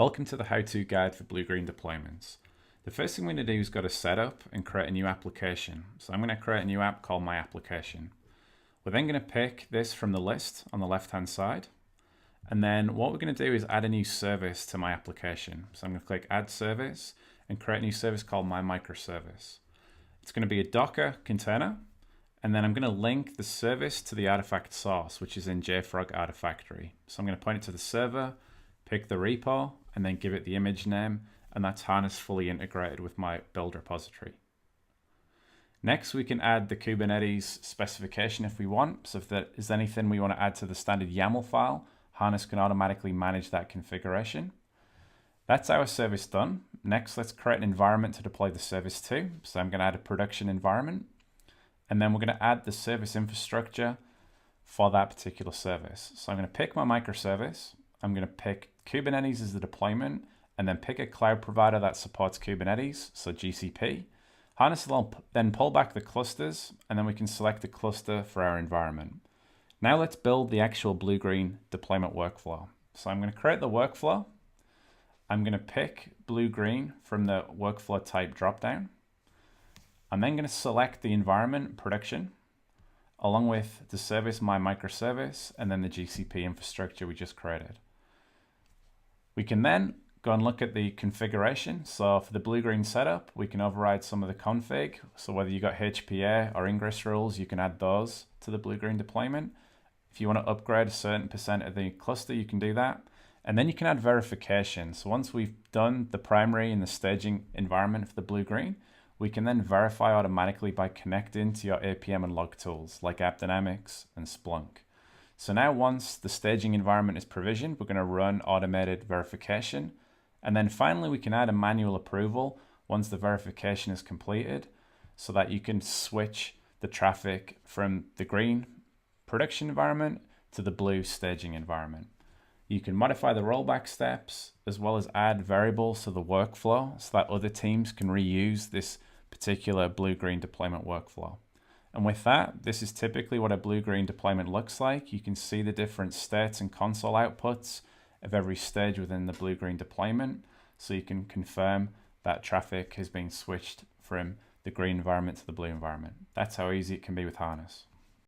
Welcome to the how-to guide for blue-green deployments. The first thing we're going to do is go to setup and create a new application. So I'm going to create a new app called my application. We're then going to pick this from the list on the left-hand side. And then what we're going to do is add a new service to my application. So I'm going to click add service and create a new service called my microservice. It's going to be a Docker container. And then I'm going to link the service to the artifact source, which is in JFrog Artifactory. So I'm going to point it to the server, pick the repo, and then give it the image name, and that's Harness fully integrated with my build repository. Next, we can add the Kubernetes specification if we want. So if there is anything we want to add to the standard YAML file, Harness can automatically manage that configuration. That's our service done. Next, let's create an environment to deploy the service to. So I'm going to add a production environment. And then we're going to add the service infrastructure for that particular service. So I'm going to pick my microservice. I'm going to pick Kubernetes as the deployment, and then pick a cloud provider that supports Kubernetes, so GCP. Harness will then pull back the clusters, and then we can select the cluster for our environment. Now let's build the actual blue-green deployment workflow. So I'm going to create the workflow. I'm going to pick blue-green from the workflow type dropdown. I'm then going to select the environment production, along with the service, my microservice, and then the GCP infrastructure we just created. We can then go and look at the configuration. So for the blue-green setup, we can override some of the config. So whether you got HPA or ingress rules, you can add those to the blue-green deployment. If you want to upgrade a certain percent of the cluster, you can do that. And then you can add verification. So once we've done the primary and the staging environment for the blue-green, we can then verify automatically by connecting to your APM and log tools like AppDynamics and Splunk. So now once the staging environment is provisioned, we're going to run automated verification. And then finally, we can add a manual approval once the verification is completed so that you can switch the traffic from the green production environment to the blue staging environment. You can modify the rollback steps as well as add variables to the workflow so that other teams can reuse this particular blue-green deployment workflow. And with that, this is typically what a blue-green deployment looks like. You can see the different states and console outputs of every stage within the blue-green deployment. So you can confirm that traffic has been switched from the green environment to the blue environment. That's how easy it can be with Harness.